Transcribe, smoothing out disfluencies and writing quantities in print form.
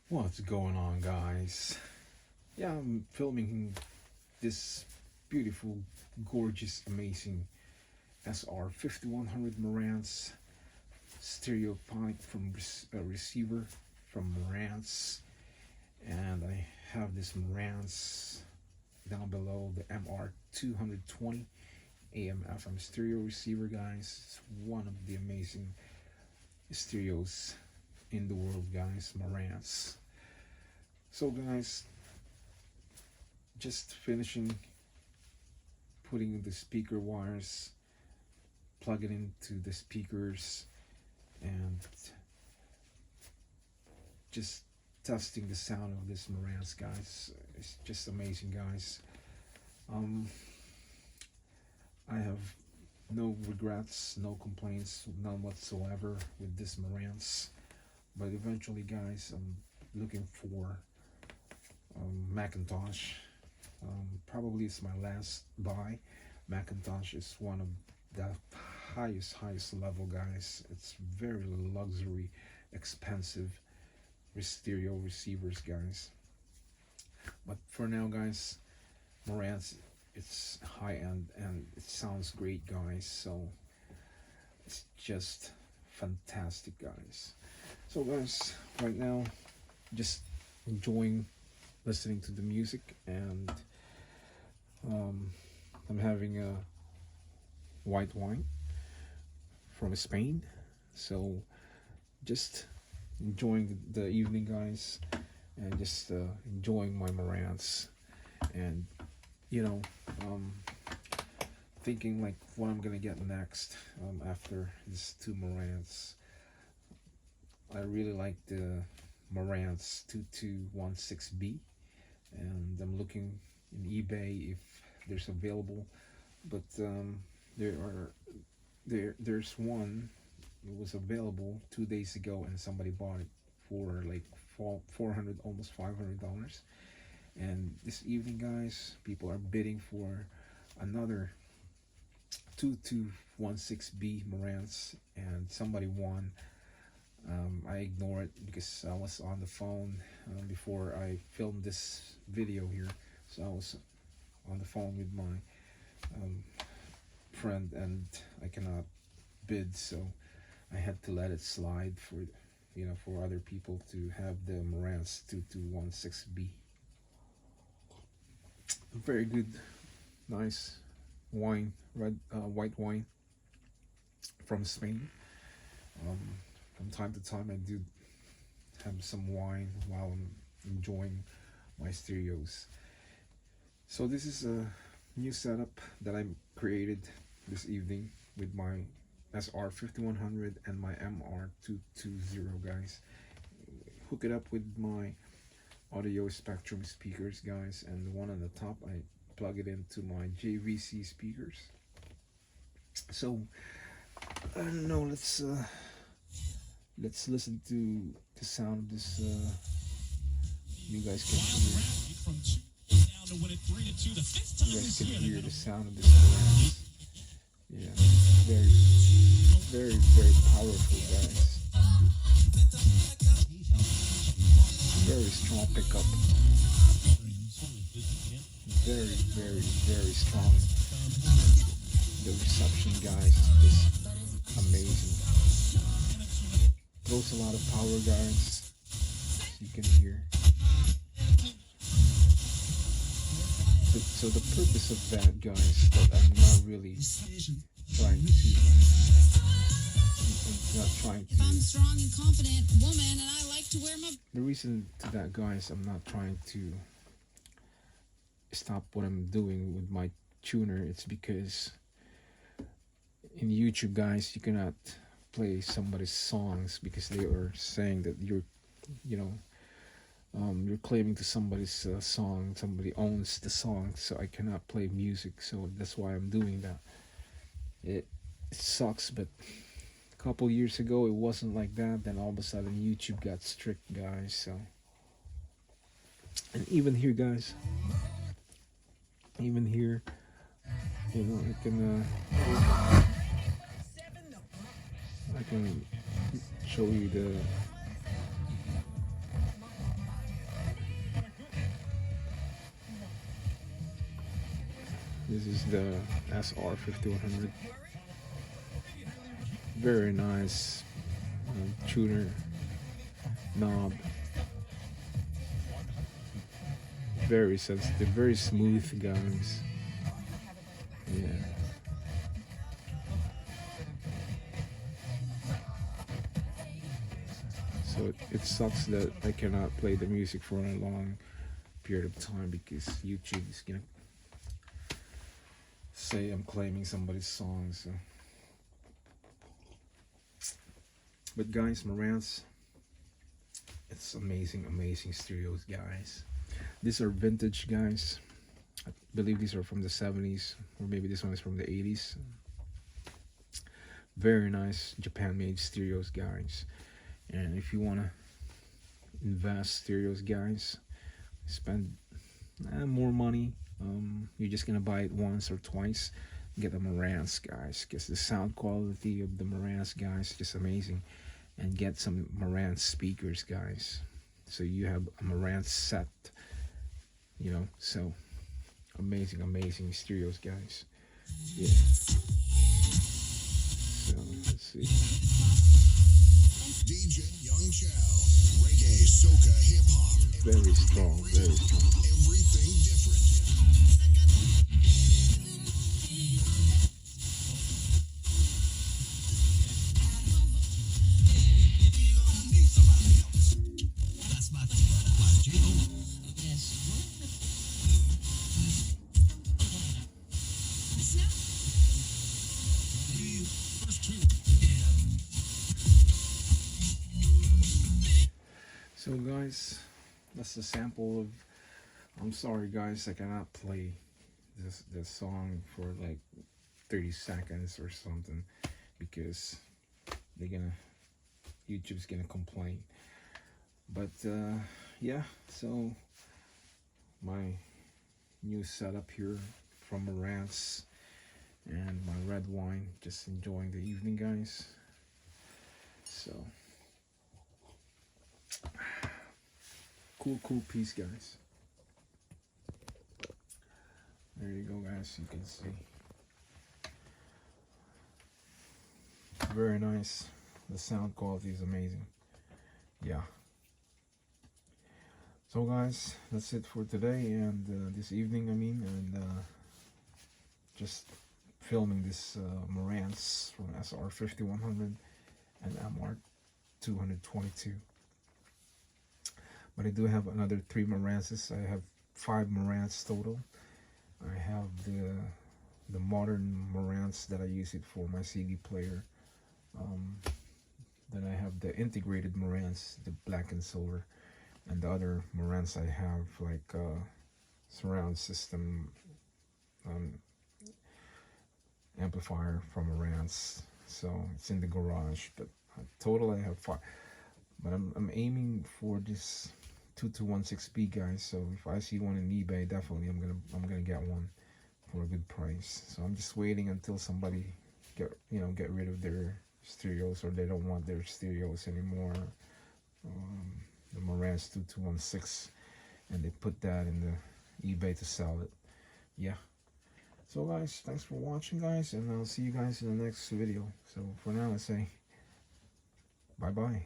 What's going on, guys? Yeah, I'm filming this beautiful, gorgeous, amazing SR 5100 Marantz stereophonic from receiver from Marantz, and I have this Marantz down below, the MR220 AM/FM stereo receiver, guys. It's one of the amazing stereos in the world, guys. Marantz. So, guys, just finishing putting the speaker wires, plug it into the speakers, and just testing the sound of this Marantz, guys. It's just amazing, guys. I have no regrets, no complaints, none whatsoever with this Marantz. But eventually, guys, I'm looking for Macintosh. Probably it's my last buy. Macintosh is one of the highest level, guys. It's very luxury, expensive stereo receivers, guys. But for now, guys, Marantz, it's high end and it sounds great, guys. So it's just fantastic, guys. So, guys, right now, just enjoying listening to the music, and I'm having a white wine from Spain. So just enjoying the evening, guys, and just enjoying my Marantz, and you know, thinking like what I'm gonna get next after these two Marantz. I really like the Marantz 2216B, and I'm looking in eBay if there's available, but there's one that was available 2 days ago, and somebody bought it for like 400, almost $500. And this evening, guys, people are bidding for another 2216B Marantz, and somebody won. I ignore it because I was on the phone before I filmed this video here. So I was on the phone with my friend, and I cannot bid, so I had to let it slide for for other people to have the Marantz 2216B. Very good, nice wine, white wine from Spain. From time to time, I do have some wine while I'm enjoying my stereos. So this is a new setup that I created this evening with my SR 5100 and my MR220, guys. Hook it up with my audio spectrum speakers, guys, and the one on the top, I plug it into my JVC speakers. So I don't know, let's listen to the sound of this. You guys can hear. You guys can hear the sound of this Marantz. Yeah, very powerful, guys. Very strong pickup. Very strong. The reception, guys, is amazing. Throws a lot of power, guys, as you can hear. So the purpose of that, guys, that I'm not really trying to. I'm not trying to. I'm a strong and confident woman, and I like to wear my. The reason to that, guys, I'm not trying to stop what I'm doing with my tuner. It's because in YouTube, guys, you cannot play somebody's songs because they are saying that you're claiming to somebody's song. Somebody owns the song, so I cannot play music. So that's why I'm doing that. It sucks, but a couple years ago it wasn't like that. Then all of a sudden YouTube got strict, guys. So, and even here, guys, even here, I can show you the This is the SR 5100. Very nice tuner knob. Very sensitive, very smooth, guys. Yeah. So it sucks that I cannot play the music for a long period of time because YouTube is gonna say I'm claiming somebody's song. So. But guys, Marantz, it's amazing, amazing stereos, guys. These are vintage, guys. I believe these are from the 70s, or maybe this one is from the 80s. Very nice Japan-made stereos, guys. And if you want to invest stereos, guys, spend more money. You're just gonna buy it once or twice. Get the Marantz, guys, because the sound quality of the Marantz, guys, is just amazing. And get some Marantz speakers, guys, so you have a Marantz set, you know. So amazing, amazing stereos, guys. Yeah. So let's see. DJ Young Chow, reggae, soca, hip hop. Very strong, very strong. Everything different. So guys, that's a sample of. I'm sorry, guys, I cannot play this song for like 30 seconds or something because YouTube's gonna complain. But yeah, so my new setup here from Marantz and my red wine, just enjoying the evening, guys. So cool piece, guys. There you go, guys. You can see, very nice. The sound quality is amazing. Yeah. So guys, that's it for today and this evening, I mean, and just filming this Marantz from SR 5100 and MR220. But I do have another 3 Marantzes. I have 5 Marantz total. I have the modern Marantz that I use it for my CD player. Then I have the integrated Marantz, the black and silver, and the other Marantz I have like surround system amplifier from Marantz. So it's in the garage. But total I have 5. But I'm aiming for this 2216B, guys. So if I see one in eBay, definitely I'm gonna get one for a good price. So I'm just waiting until somebody get rid of their stereos, or they don't want their stereos anymore. The Marantz 2216, and they put that in the eBay to sell it. Yeah. So guys, thanks for watching, guys, and I'll see you guys in the next video. So for now, I say bye bye.